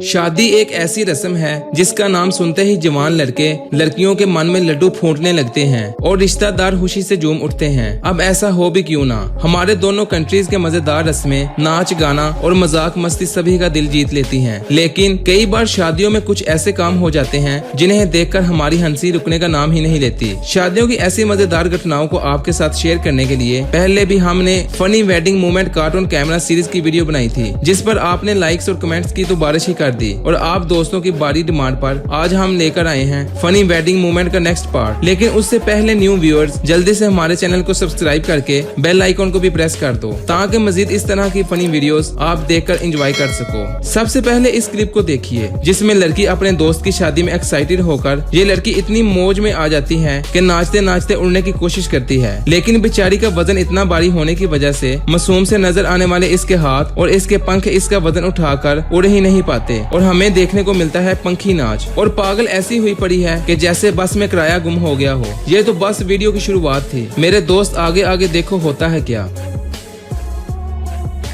शादी एक ऐसी रस्म है जिसका नाम सुनते ही जवान लड़के लड़कियों के मन में लड्डू फूटने लगते हैं और रिश्तेदार खुशी से झूम उठते हैं। अब ऐसा हो भी क्यों ना, हमारे दोनों कंट्रीज के मजेदार रस्में, नाच गाना और मजाक मस्ती सभी का दिल जीत लेती हैं। लेकिन कई बार शादियों में कुछ ऐसे काम हो जाते हैं जिन्हें देखकर हमारी हंसी रुकने का नाम ही नहीं लेती। शादियों की ऐसी मजेदार घटनाओं को आपके साथ शेयर करने के लिए पहले भी हमने funny wedding moment cartoon camera series की वीडियो बनाई थी, जिस पर आपने लाइक्स और कमेंट्स की तो बारिश ही कर दी। और आप दोस्तों की बारी डिमांड पर आज हम लेकर आए हैं फनी वेडिंग मोमेंट का नेक्स्ट पार्ट। लेकिन उससे पहले न्यू व्यूअर्स जल्दी से हमारे चैनल को सब्सक्राइब करके बेल आइकॉन को भी प्रेस कर दो ताकि मजीद इस तरह की फनी वीडियोस आप देखकर एंजॉय कर सको। सबसे पहले इस क्लिप को देखिए जिसमें लड़की अपने दोस्त की शादी में एक्साइटेड होकर ये लड़की इतनी मौज में आ जाती है कि नाचते नाचते उड़ने की कोशिश करती है, लेकिन बेचारी का वजन इतना भारी होने की वजह से मासूम से नजर आने वाले इसके हाथ और इसके पंख इसका वजन उठाकर उड़ ही नहीं पाते और हमें देखने को मिलता है पंखी नाच। और पागल ऐसी हुई पड़ी है कि जैसे बस में किराया गुम हो गया हो। ये तो बस वीडियो की शुरुआत थी, मेरे दोस्त आगे आगे देखो होता है क्या।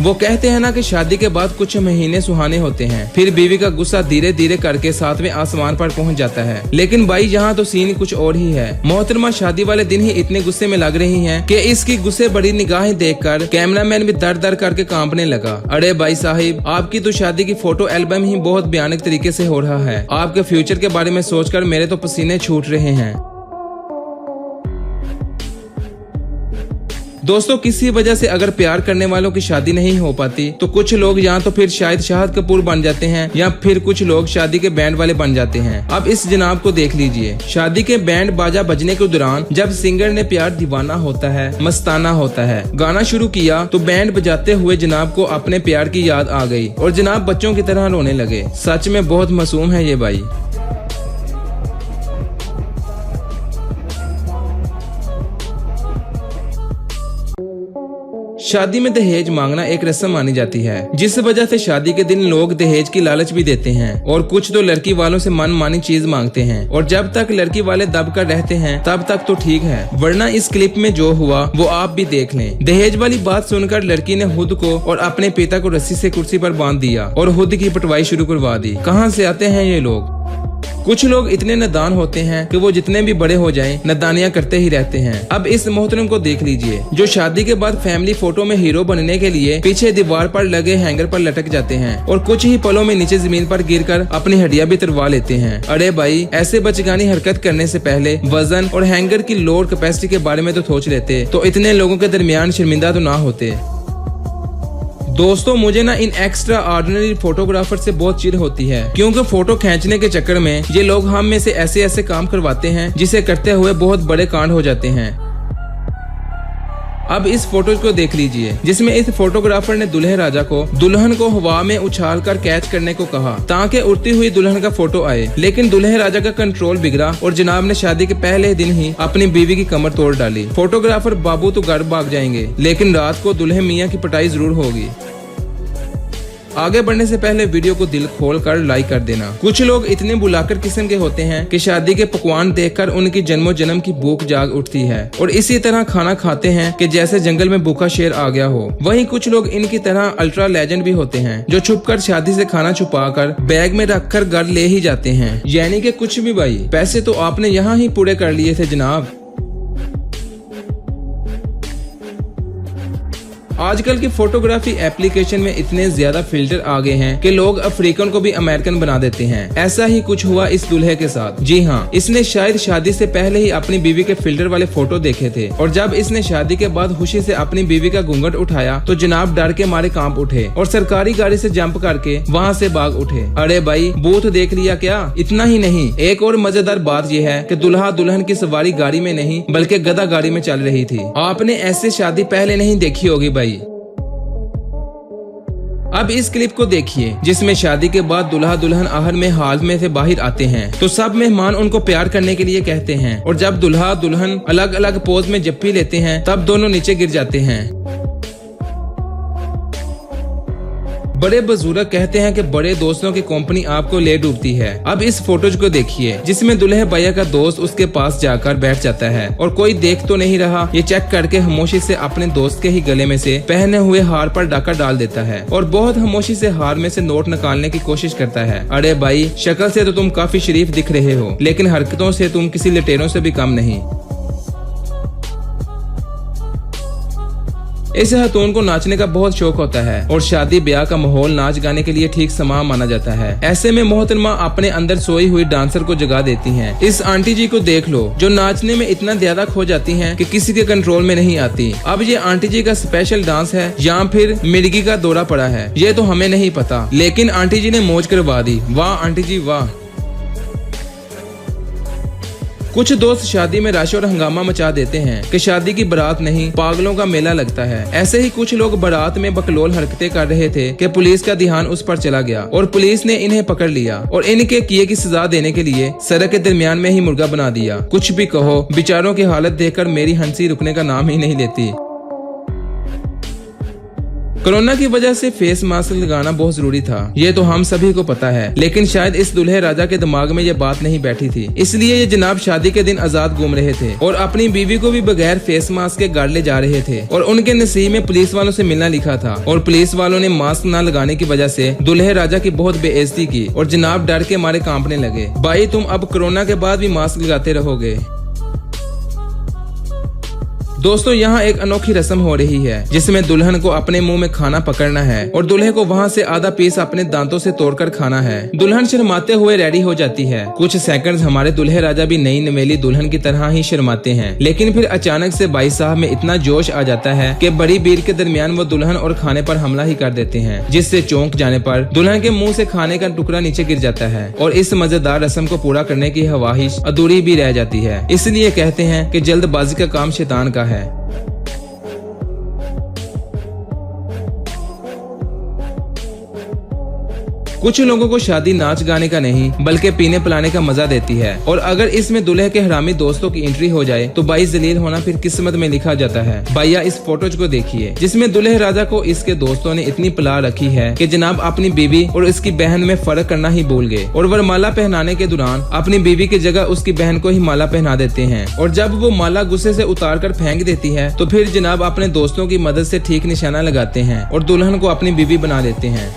वो कहते हैं ना कि शादी के बाद कुछ महीने सुहाने होते हैं, फिर बीवी का गुस्सा धीरे धीरे करके 7वें आसमान पर पहुंच जाता है। लेकिन भाई यहाँ तो सीन कुछ और ही है। मोहतरमा शादी वाले दिन ही इतने गुस्से में लग रही हैं कि इसकी गुस्से बड़ी निगाहें देखकर कैमरामैन भी दर दर करके कांपने लगा। अरे भाई साहिब, आपकी तो शादी की फोटो एल्बम ही बहुत भयानक तरीके से हो रहा है। आपके फ्यूचर के बारे में सोचकर मेरे तो पसीने छूट रहे हैं। दोस्तों, किसी वजह से अगर प्यार करने वालों की शादी नहीं हो पाती तो कुछ लोग या तो फिर शायद शाहिद कपूर बन जाते हैं या फिर कुछ लोग शादी के बैंड वाले बन जाते हैं। अब इस जनाब को देख लीजिए। शादी के बैंड बाजा बजने के दौरान जब सिंगर ने प्यार दीवाना होता है, मस्ताना होता है, गाना शुरू किया तो बैंड बजाते हुए जनाब को अपने प्यार की याद आ गई और जनाब बच्चों की तरह रोने लगे। सच में बहुत मासूम है ये भाई। शादी में दहेज मांगना एक रस्म मानी जाती है, जिस वजह से शादी के दिन लोग दहेज की लालच भी देते हैं और कुछ तो लड़की वालों से मनमानी चीज मांगते हैं। और जब तक लड़की वाले दब कर रहते हैं तब तक तो ठीक है, वरना इस क्लिप में जो हुआ वो आप भी देख लें। दहेज वाली बात सुनकर लड़की ने खुद को और अपने पिता को रस्सी से कुर्सी पर बांध दिया और खुद की पिटवाई शुरू करवा दी। कहाँ से आते हैं ये लोग? कुछ लोग इतने नादान होते हैं कि वो जितने भी बड़े हो जाएं नादानियां करते ही रहते हैं। अब इस मोहतरम को देख लीजिए जो शादी के बाद फैमिली फोटो में हीरो बनने के लिए पीछे दीवार पर लगे हैंगर पर लटक जाते हैं और कुछ ही पलों में नीचे जमीन पर गिरकर अपनी हड्डियां भी तुड़वा लेते हैं। अरे भाई, ऐसे बचकानी हरकत करने से पहले वजन और हैंगर की लोड कैपेसिटी के बारे में तो सोच लेते तो इतने लोगों के दरमियान शर्मिंदा तो ना होते। दोस्तों, मुझे ना इन एक्स्ट्रा ऑर्डिनरी फोटोग्राफर से बहुत चिढ़ होती है, क्योंकि फोटो खींचने के चक्कर में ये लोग हम में से ऐसे ऐसे काम करवाते हैं जिसे करते हुए बहुत बड़े कांड हो जाते हैं। अब इस फोटो को देख लीजिए जिसमें इस फोटोग्राफर ने दुल्हे राजा को दुल्हन को हवा में उछालकर कैच करने को कहा ताकि उड़ती हुई दुल्हन का फोटो आए, लेकिन दुल्हे राजा का कंट्रोल बिगड़ा और जनाब ने शादी के पहले दिन ही अपनी बीवी की कमर तोड़ डाली। फोटोग्राफर बाबू तो घर भाग जाएंगे, लेकिन रात को दुल्हे मियाँ की पिटाई जरूर होगी। आगे बढ़ने से पहले वीडियो को दिल खोल कर लाइक कर देना। कुछ लोग इतने बुलाकर किस्म के होते हैं कि शादी के पकवान देखकर उनकी जन्मों जन्म की भूख जाग उठती है और इसी तरह खाना खाते हैं कि जैसे जंगल में भूखा शेर आ गया हो। वहीं कुछ लोग इनकी तरह अल्ट्रा लेजेंड भी होते हैं जो छुपकर शादी से खाना छुपाकर बैग में रखकर घर ले ही जाते हैं। यानी कि कुछ भी भाई, पैसे तो आपने यहाँ ही पूरे कर लिए थे जनाब। आजकल की फोटोग्राफी एप्लीकेशन में इतने ज्यादा फिल्टर आ गए हैं कि लोग अफ्रीकन को भी अमेरिकन बना देते हैं। ऐसा ही कुछ हुआ इस दूल्हे के साथ। जी हाँ, इसने शायद शादी से पहले ही अपनी बीवी के फिल्टर वाले फोटो देखे थे और जब इसने शादी के बाद खुशी से अपनी बीवी का घूंघट उठाया तो जनाब डर के मारे कांप उठे और सरकारी गाड़ी से जंप करके वहाँ से भाग उठे। अरे भाई, बूथ देख लिया क्या? इतना ही नहीं, एक और मजेदार बात यह है कि दुल्हा दुल्हन की सवारी गाड़ी में नहीं बल्कि गधा गाड़ी में चल रही थी। आपने ऐसे शादी पहले नहीं देखी होगी भाई। अब इस क्लिप को देखिए जिसमें शादी के बाद दुल्हा दुल्हन आहर में हाल में से बाहर आते हैं तो सब मेहमान उनको प्यार करने के लिए कहते हैं और जब दुल्हा दुल्हन अलग अलग पोज में जप्पी लेते हैं तब दोनों नीचे गिर जाते हैं। बड़े बुजुर्ग कहते हैं कि बड़े दोस्तों की कंपनी आपको ले डूबती है। अब इस फोटोज को देखिए जिसमें दुल्हे भैया का दोस्त उसके पास जाकर बैठ जाता है और कोई देख तो नहीं रहा, ये चेक करके खामोशी से अपने दोस्त के ही गले में से पहने हुए हार पर डाका डाल देता है और बहुत खामोशी से हार में से नोट निकालने की कोशिश करता है। अरे भाई, शक्ल से तो तुम काफी शरीफ दिख रहे हो, लेकिन हरकतों से तुम किसी लटेरों से भी कम नहीं। इस खातून को नाचने का बहुत शौक होता है और शादी ब्याह का माहौल नाच गाने के लिए ठीक समा माना जाता है। ऐसे में मोहतरमा अपने अंदर सोई हुई डांसर को जगा देती हैं। इस आंटी जी को देख लो जो नाचने में इतना ज्यादा खो जाती हैं कि किसी के कंट्रोल में नहीं आती। अब ये आंटी जी का स्पेशल डांस है या फिर मिर्गी का दौरा पड़ा है, ये तो हमें नहीं पता, लेकिन आंटी जी ने मौज करवा दी। वाह आंटी जी वाह। कुछ दोस्त शादी में रश और हंगामा मचा देते हैं कि शादी की बारात नहीं पागलों का मेला लगता है। ऐसे ही कुछ लोग बारात में बकलोल हरकतें कर रहे थे कि पुलिस का ध्यान उस पर चला गया और पुलिस ने इन्हें पकड़ लिया और इनके किए की सजा देने के लिए सड़क के दरमियान में ही मुर्गा बना दिया। कुछ भी कहो, बेचारों की हालत देखकर मेरी हंसी रुकने का नाम ही नहीं लेती। कोरोना की वजह से फेस मास्क लगाना बहुत जरूरी था, ये तो हम सभी को पता है, लेकिन शायद इस दुल्हे राजा के दिमाग में ये बात नहीं बैठी थी, इसलिए ये जनाब शादी के दिन आजाद घूम रहे थे और अपनी बीवी को भी बगैर फेस मास्क के गाड़ ले जा रहे थे और उनके नसीब में पुलिस वालों से मिलना लिखा था और पुलिस वालों ने मास्क न लगाने की वजह से दुल्हे राजा की बहुत बेइज्जती की और जनाब डर के मारे कांपने लगे। भाई तुम अब कोरोना के बाद भी मास्क लगाते रहोगे। दोस्तों यहाँ एक अनोखी रस्म हो रही है जिसमें दुल्हन को अपने मुंह में खाना पकड़ना है और दूल्हे को वहाँ से आधा पीस अपने दांतों से तोड़कर खाना है। दुल्हन शर्माते हुए रेडी हो जाती है। कुछ सेकंड्स हमारे दुल्हे राजा भी नई नवेली दुल्हन की तरह ही शर्माते हैं, लेकिन फिर अचानक से भाई साहब में इतना जोश आ जाता है कि बड़ी भीड़ के दरमियान वो दुल्हन और खाने पर हमला ही कर देते हैं, जिससे चौंक जाने पर दुल्हन के मुँह से खाने का टुकड़ा नीचे गिर जाता है और इस मजेदार रस्म को पूरा करने की ख्वाहिश अधूरी भी रह जाती है। इसलिए कहते हैं कि जल्दबाजी का काम शैतान का है। कुछ लोगों को शादी नाच गाने का नहीं बल्कि पीने पिलाने का मजा देती है और अगर इसमें दुल्हे के हरामी दोस्तों की एंट्री हो जाए तो भाई जलील होना फिर किस्मत में लिखा जाता है। भैया इस फोटोज को देखिए जिसमें दुल्हे राजा को इसके दोस्तों ने इतनी पिला रखी है कि जनाब अपनी बीवी और उसकी बहन में फर्क करना ही भूल गए और वरमाला पहनाने के दौरान अपनी बीवी की जगह उसकी बहन को ही माला पहना देते हैं और जब वो माला गुस्से से उतार कर फेंक देती है तो फिर जनाब अपने दोस्तों की मदद से ठीक निशाना लगाते हैं और दुल्हन को अपनी बीवी बना देते हैं।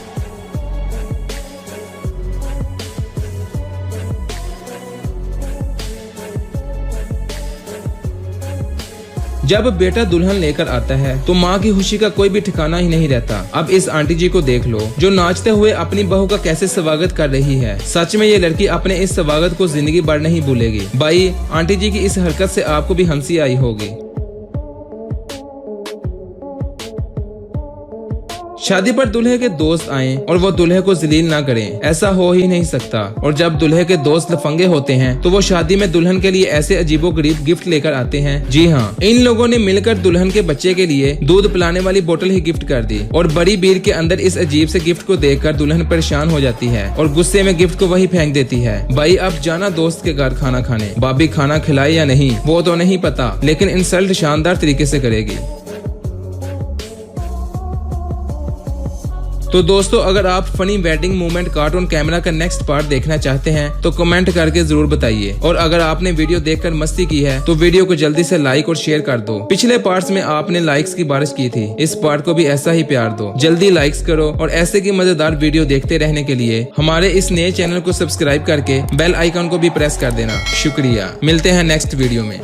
जब बेटा दुल्हन लेकर आता है तो माँ की खुशी का कोई भी ठिकाना ही नहीं रहता। अब इस आंटी जी को देख लो जो नाचते हुए अपनी बहू का कैसे स्वागत कर रही है। सच में ये लड़की अपने इस स्वागत को जिंदगी भर नहीं भूलेगी। भाई आंटी जी की इस हरकत से आपको भी हंसी आई होगी। शादी पर दूल्हे के दोस्त आए और वो दूल्हे को जलील ना करें, ऐसा हो ही नहीं सकता। और जब दूल्हे के दोस्त लफंगे होते हैं तो वो शादी में दुल्हन के लिए ऐसे अजीबोगरीब गिफ्ट लेकर आते हैं। जी हाँ, इन लोगों ने मिलकर दुल्हन के बच्चे के लिए दूध पिलाने वाली बोतल ही गिफ्ट कर दी और बड़ी भीड़ के अंदर इस अजीब से गिफ्ट को देखकर दुल्हन परेशान हो जाती है और गुस्से में गिफ्ट को वही फेंक देती है। भाई अब जाना दोस्त के घर खाना खाने, भाभी खाना खिलाए या नहीं वो तो नहीं पता, लेकिन इंसल्ट शानदार तरीके से करेगी। तो दोस्तों अगर आप funny wedding moment cartoon camera का नेक्स्ट पार्ट देखना चाहते हैं तो कमेंट करके जरूर बताइए और अगर आपने वीडियो देखकर मस्ती की है तो वीडियो को जल्दी से लाइक और शेयर कर दो। पिछले पार्ट्स में आपने लाइक्स की बारिश की थी, इस पार्ट को भी ऐसा ही प्यार दो। जल्दी लाइक्स करो और ऐसे की मजेदार वीडियो देखते रहने के लिए हमारे इस नए चैनल को सब्सक्राइब करके बेल आइकन को भी प्रेस कर देना। शुक्रिया, मिलते हैं नेक्स्ट वीडियो में।